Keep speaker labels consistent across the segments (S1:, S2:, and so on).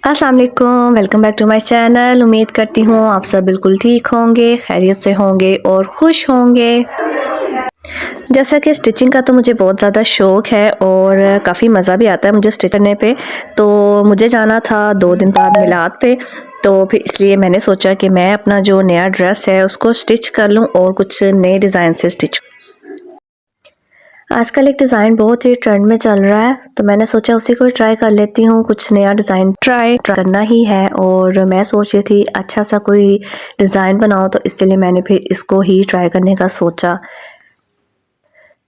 S1: अस्सलाम वालेकुम, welcome back to my channel. उम्मीद करती हूँ आप सब बिल्कुल ठीक होंगे, खैरियत से होंगे और खुश होंगे। जैसा कि स्टिचिंग का तो मुझे बहुत ज़्यादा शौक़ है और काफ़ी मज़ा भी आता है मुझे स्टिच करने पे। तो मुझे जाना था 2 दिन बाद मिलाद पे, तो फिर इसलिए मैंने सोचा कि मैं अपना जो नया ड्रेस है उसको स्टिच कर लूँ और कुछ नए डिज़ाइन से स्टिच। आजकल एक डिज़ाइन बहुत ही ट्रेंड में चल रहा है, तो मैंने सोचा उसी को ट्राई कर लेती हूँ। कुछ नया डिज़ाइन ट्राई करना ही है और मैं सोच रही थी अच्छा सा कोई डिज़ाइन बनाऊँ, तो इसलिए मैंने फिर इसको ही ट्राई करने का सोचा।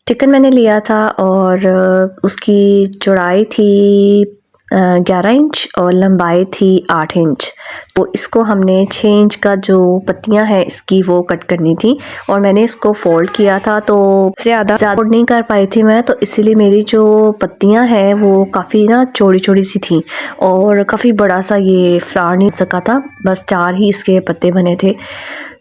S1: चिकन मैंने लिया था और उसकी चौड़ाई थी 11 इंच और लंबाई थी 8 इंच। तो इसको हमने 6 इंच का जो पत्तियां हैं इसकी वो कट करनी थी और मैंने इसको फोल्ड किया था, तो ज़्यादा फोल्ड नहीं कर पाई थी मैं, तो इसीलिए मेरी जो पत्तियां हैं वो काफ़ी ना चौड़ी चौड़ी सी थी और काफ़ी बड़ा सा ये फ्लावर नहीं सका था, बस 4 ही इसके पत्ते बने थे।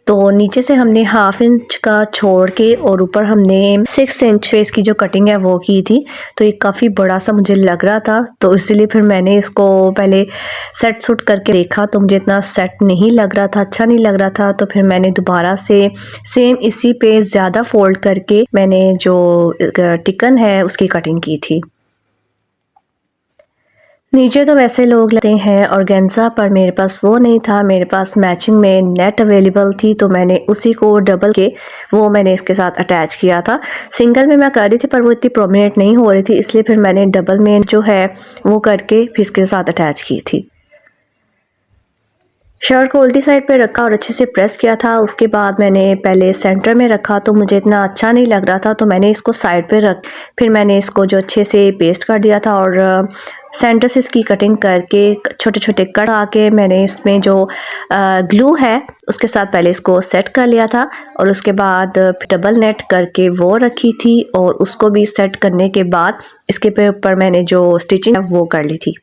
S1: तो नीचे से हमने 1/2 इंच का छोड़ के और ऊपर हमने 6 इंच पे इसकी जो कटिंग है वो की थी। तो ये काफ़ी बड़ा सा मुझे लग रहा था, तो इसीलिए फिर मैंने इसको पहले सेट सूट करके देखा, तो मुझे इतना सेट नहीं लग रहा था, अच्छा नहीं लग रहा था। तो फिर मैंने दोबारा से सेम इसी पे ज़्यादा फोल्ड करके मैंने जो टिकन है उसकी कटिंग की थी। नीचे तो वैसे लोग लेते हैं ऑर्गेन्जा, पर मेरे पास वो नहीं था, मेरे पास मैचिंग में नेट अवेलेबल थी, तो मैंने उसी को डबल के वो मैंने इसके साथ अटैच किया था। सिंगल में मैं कर रही थी पर वो इतनी प्रोमिनेंट नहीं हो रही थी, इसलिए फिर मैंने डबल में जो है वो करके फिर इसके साथ अटैच की थी। शर्ट को उल्टी साइड पे रखा और अच्छे से प्रेस किया था। उसके बाद मैंने पहले सेंटर में रखा, तो मुझे इतना अच्छा नहीं लग रहा था, तो मैंने इसको साइड पे रख फिर मैंने इसको जो अच्छे से पेस्ट कर दिया था और सेंटर से इसकी कटिंग करके छोटे छोटे कट आके मैंने इसमें जो ग्लू है उसके साथ पहले इसको सेट कर लिया था और उसके बाद डबल नेट करके वो रखी थी और उसको भी सेट करने के बाद इसके ऊपर मैंने जो स्टिचिंग है वो कर ली थी।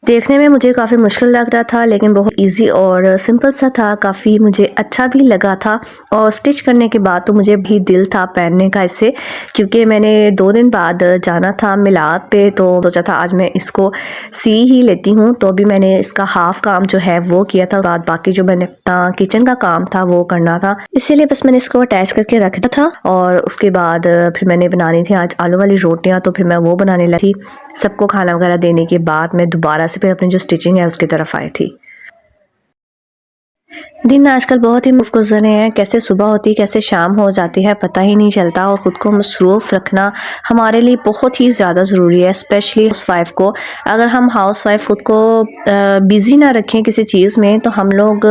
S1: देखने में मुझे काफ़ी मुश्किल लग रहा था, लेकिन बहुत इजी और सिंपल सा था, काफ़ी मुझे अच्छा भी लगा था और स्टिच करने के बाद तो मुझे भी दिल था पहनने का इसे, क्योंकि मैंने 2 दिन बाद जाना था मिलाद पे, तो सोचा था आज मैं इसको सी ही लेती हूँ। तो अभी मैंने इसका हाफ़ काम जो है वो किया था, बाद बाकी जो मैंने अपना किचन का काम था वो करना था, इसीलिए बस मैंने इसको अटैच करके रख दिया था। और उसके बाद फिर मैंने बनानी थी आज आलू वाली रोटियाँ, तो फिर मैं वो बनाने लगी। सबको खाना वगैरह देने के बाद मैं दोबारा से फिर अपनी जो स्टिचिंग है उसकी तरफ आई थी। दिन आजकल बहुत ही गुज़रे हैं, कैसे सुबह होती कैसे शाम हो जाती है पता ही नहीं चलता, और ख़ुद को मसरूफ़ रखना हमारे लिए बहुत ही ज़्यादा ज़रूरी है, स्पेशली हाउसवाइफ को। अगर हम हाउसवाइफ ख़ुद को बिज़ी ना रखें किसी चीज़ में, तो हम लोग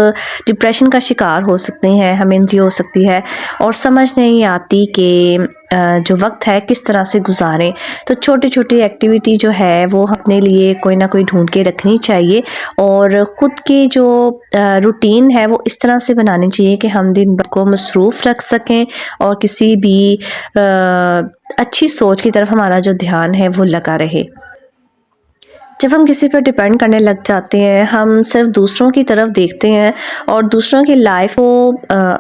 S1: डिप्रेशन का शिकार हो सकते हैं, हमें हो सकती है और समझ नहीं आती कि जो वक्त है किस तरह से गुजारें। तो छोटी छोटी एक्टिविटी जो है वो अपने लिए कोई ना कोई ढूंढ के रखनी चाहिए और ख़ुद की जो रूटीन है वो इस तरह से बनानी चाहिए कि हम दिन भर को मसरूफ़ रख सकें और किसी भी अच्छी सोच की तरफ हमारा जो ध्यान है वो लगा रहे। जब हम किसी पर डिपेंड करने लग जाते हैं, हम सिर्फ दूसरों की तरफ देखते हैं और दूसरों की लाइफ को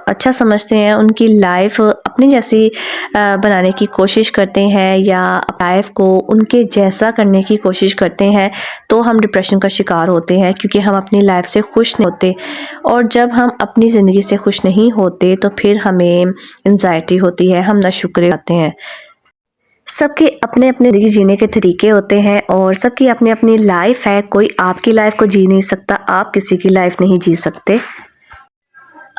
S1: अच्छा समझते हैं, उनकी लाइफ अपनी जैसी बनाने की कोशिश करते हैं या लाइफ को उनके जैसा करने की कोशिश करते हैं, तो हम डिप्रेशन का शिकार होते हैं, क्योंकि हम अपनी लाइफ से खुश नहीं होते। और जब हम अपनी ज़िंदगी से खुश नहीं होते तो फिर हमें एंजाइटी होती है, हम नाशुक्र होते हैं। सबके अपने अपने ज़िंदगी जीने के तरीके होते हैं और सबकी अपनी अपनी लाइफ है, कोई आपकी लाइफ को जी नहीं सकता, आप किसी की लाइफ नहीं जी सकते।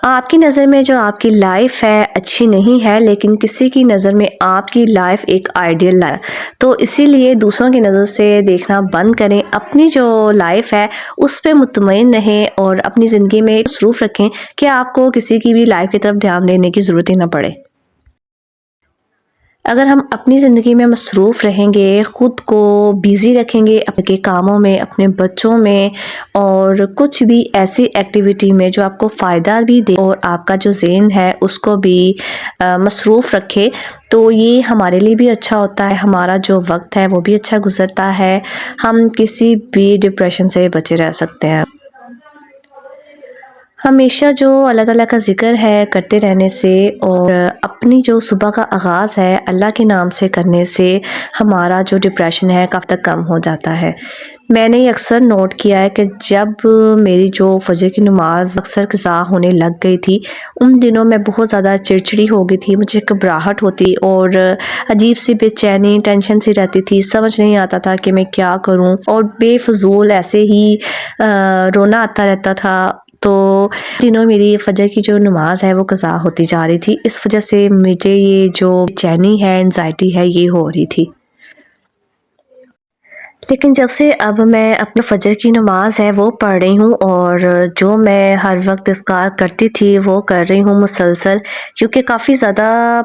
S1: आपकी नज़र में जो आपकी लाइफ है अच्छी नहीं है, लेकिन किसी की नज़र में आपकी लाइफ एक आइडियल लाइफ। तो इसीलिए दूसरों की नज़र से देखना बंद करें, अपनी जो लाइफ है उस पे मुतमईन रहें और अपनी ज़िंदगी में मसरूफ़ रखें कि आपको किसी की भी लाइफ की तरफ ध्यान देने की ज़रूरत ही ना पड़े। अगर हम अपनी ज़िंदगी में मसरूफ़ रहेंगे, ख़ुद को बिज़ी रखेंगे अपने कामों में, अपने बच्चों में और कुछ भी ऐसी एक्टिविटी में जो आपको फ़ायदा भी दे और आपका जो ज़हन है उसको भी मसरूफ़ रखे, तो ये हमारे लिए भी अच्छा होता है, हमारा जो वक्त है वो भी अच्छा गुज़रता है, हम किसी भी डिप्रेशन से बचे रह सकते हैं। ہمیشہ جو اللہ تعالیٰ کا ذکر ہے کرتے رہنے سے اور اپنی جو صبح کا آغاز ہے اللہ کے نام سے کرنے سے ہمارا جو ڈپریشن ہے کافی تک کم ہو جاتا ہے۔ میں نے یہ اکثر نوٹ کیا ہے کہ جب میری جو فجر کی نماز اکثر قضا ہونے لگ گئی تھی، ان دنوں میں بہت زیادہ چڑچڑی ہو گئی تھی، مجھے گھبراہٹ ہوتی اور عجیب سی بے چینی ٹینشن سی رہتی تھی، سمجھ نہیں آتا تھا کہ میں کیا کروں اور بے فضول ایسے ہی رونا آتا رہتا تھا۔ تو دنوں میری فجر کی جو نماز ہے وہ قضا ہوتی جا رہی تھی، اس وجہ سے مجھے یہ جو بے چینی ہے، انزائٹی ہے، یہ ہو رہی تھی۔ لیکن جب سے اب میں اپنے فجر کی نماز ہے وہ پڑھ رہی ہوں اور جو میں ہر وقت اذکار کرتی تھی وہ کر رہی ہوں مسلسل، کیونکہ کافی زیادہ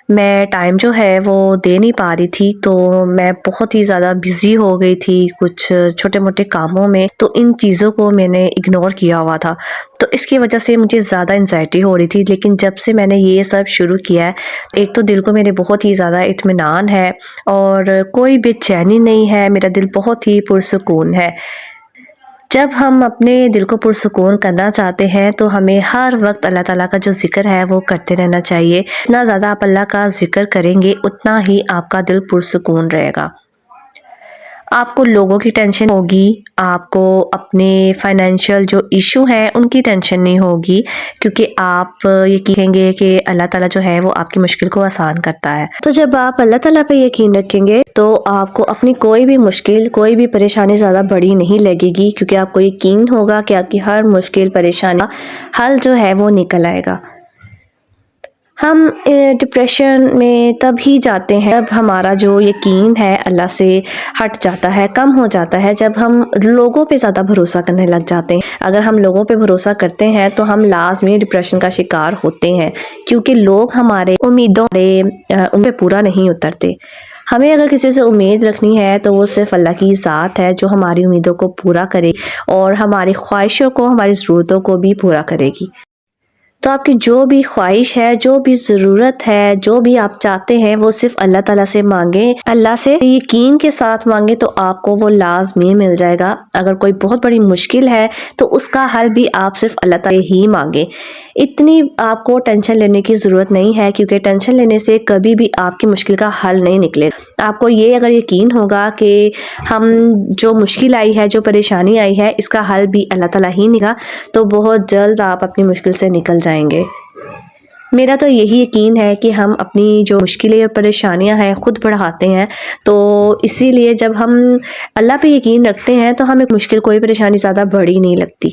S1: میں ٹائم جو ہے وہ دے نہیں پا رہی تھی، تو میں بہت ہی زیادہ بزی ہو گئی تھی کچھ چھوٹے موٹے کاموں میں، تو ان چیزوں کو میں نے اگنور کیا ہوا تھا، تو اس کی وجہ سے مجھے زیادہ انزائٹی ہو رہی تھی۔ لیکن جب سے میں نے یہ سب شروع کیا ہے، ایک تو دل کو میرے بہت ہی زیادہ اطمینان ہے اور کوئی بے چینی نہیں ہے، میرا دل بہت ہی پرسکون ہے۔ جب ہم اپنے دل کو پرسکون کرنا چاہتے ہیں تو ہمیں ہر وقت اللہ تعالیٰ کا جو ذکر ہے وہ کرتے رہنا چاہیے۔ جتنا زیادہ آپ اللہ کا ذکر کریں گے اتنا ہی آپ کا دل پرسکون رہے گا۔ آپ کو لوگوں کی ٹینشن ہوگی، آپ کو اپنے فائنینشیل جو ایشو ہیں ان کی ٹینشن نہیں ہوگی، کیونکہ آپ یہ کہیں گے کہ اللہ تعالیٰ جو ہے وہ آپ کی مشکل کو آسان کرتا ہے۔ تو جب آپ اللہ تعالیٰ پہ یقین رکھیں گے تو آپ کو اپنی کوئی بھی مشکل، کوئی بھی پریشانی زیادہ بڑی نہیں لگے گی، کیونکہ آپ کو یقین ہوگا کہ آپ کی ہر مشکل پریشانی حل جو ہے وہ نکل آئے گا۔ ہم ڈپریشن میں تب ہی جاتے ہیں جب ہمارا جو یقین ہے اللہ سے ہٹ جاتا ہے، کم ہو جاتا ہے، جب ہم لوگوں پہ زیادہ بھروسہ کرنے لگ جاتے ہیں۔ اگر ہم لوگوں پہ بھروسہ کرتے ہیں تو ہم لازمی ڈپریشن کا شکار ہوتے ہیں، کیونکہ لوگ ہمارے امیدوں ان پہ پورا نہیں اترتے۔ ہمیں اگر کسی سے امید رکھنی ہے تو وہ صرف اللہ کی ذات ہے جو ہماری امیدوں کو پورا کرے اور ہماری خواہشوں کو، ہماری ضرورتوں کو بھی پورا کرے گی۔ تو آپ کی جو بھی خواہش ہے، جو بھی ضرورت ہے، جو بھی آپ چاہتے ہیں وہ صرف اللہ تعالیٰ سے مانگیں، اللہ سے یقین کے ساتھ مانگیں تو آپ کو وہ لازمی مل جائے گا۔ اگر کوئی بہت بڑی مشکل ہے تو اس کا حل بھی آپ صرف اللہ تعالیٰ ہی مانگیں۔ اتنی آپ کو ٹینشن لینے کی ضرورت نہیں ہے، کیونکہ ٹینشن لینے سے کبھی بھی آپ کی مشکل کا حل نہیں نکلے گا۔ آپ کو یہ اگر یقین ہوگا کہ ہم جو مشکل آئی ہے، جو پریشانی آئی ہے، اس کا حل بھی اللہ تعالیٰ ہی نکلا، تو بہت جلد آپ اپنی مشکل سے نکل جائیں گے۔ میرا تو یہی یقین ہے کہ ہم اپنی جو مشکلیں اور پریشانیاں ہیں خود بڑھاتے ہیں، تو اسی لیے جب ہم اللہ پہ یقین رکھتے ہیں تو ہمیں مشکل کوئی پریشانی زیادہ بڑی نہیں لگتی۔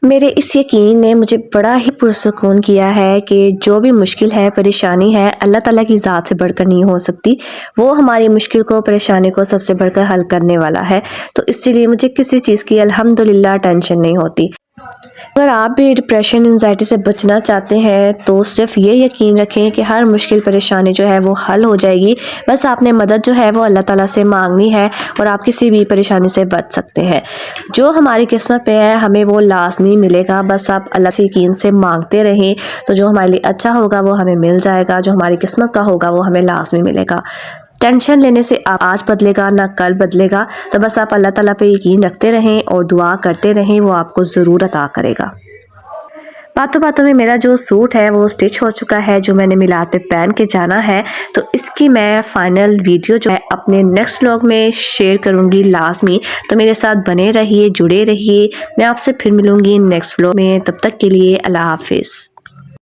S1: میرے اس یقین نے مجھے بڑا ہی پرسکون کیا ہے کہ جو بھی مشکل ہے، پریشانی ہے، اللہ تعالیٰ کی ذات سے بڑھ کر نہیں ہو سکتی۔ وہ ہماری مشکل کو، پریشانی کو سب سے بڑھ کر حل کرنے والا ہے، تو اسی لیے مجھے کسی چیز کی الحمدللہ ٹینشن نہیں ہوتی۔ اگر آپ بھی ڈپریشن، انزائٹی سے بچنا چاہتے ہیں تو صرف یہ یقین رکھیں کہ ہر مشکل پریشانی جو ہے وہ حل ہو جائے گی، بس آپ نے مدد جو ہے وہ اللہ تعالیٰ سے مانگنی ہے اور آپ کسی بھی پریشانی سے بچ سکتے ہیں۔ جو ہماری قسمت پہ ہے ہمیں وہ لازمی ملے گا، بس آپ اللہ سے یقین سے مانگتے رہیں تو جو ہمارے لیے اچھا ہوگا وہ ہمیں مل جائے گا، جو ہماری قسمت کا ہوگا وہ ہمیں لازمی ملے گا۔ ٹینشن لینے سے آج بدلے گا نہ کل بدلے گا، تو بس آپ اللہ تعالیٰ پہ یقین رکھتے رہیں اور دعا کرتے رہیں، وہ آپ کو ضرور عطا کرے گا۔ باتوں باتوں میں میرا جو سوٹ ہے وہ سٹچ ہو چکا ہے، جو میں نے میلاد پہ پہن کے جانا ہے، تو اس کی میں فائنل ویڈیو جو ہے اپنے نیکسٹ ولاگ میں شیئر کروں گی لازمی، تو میرے ساتھ بنے رہیے، جڑے رہیے۔ میں آپ سے پھر ملوں گی نیکسٹ ولاگ میں، تب تک کے لیے اللہ حافظ۔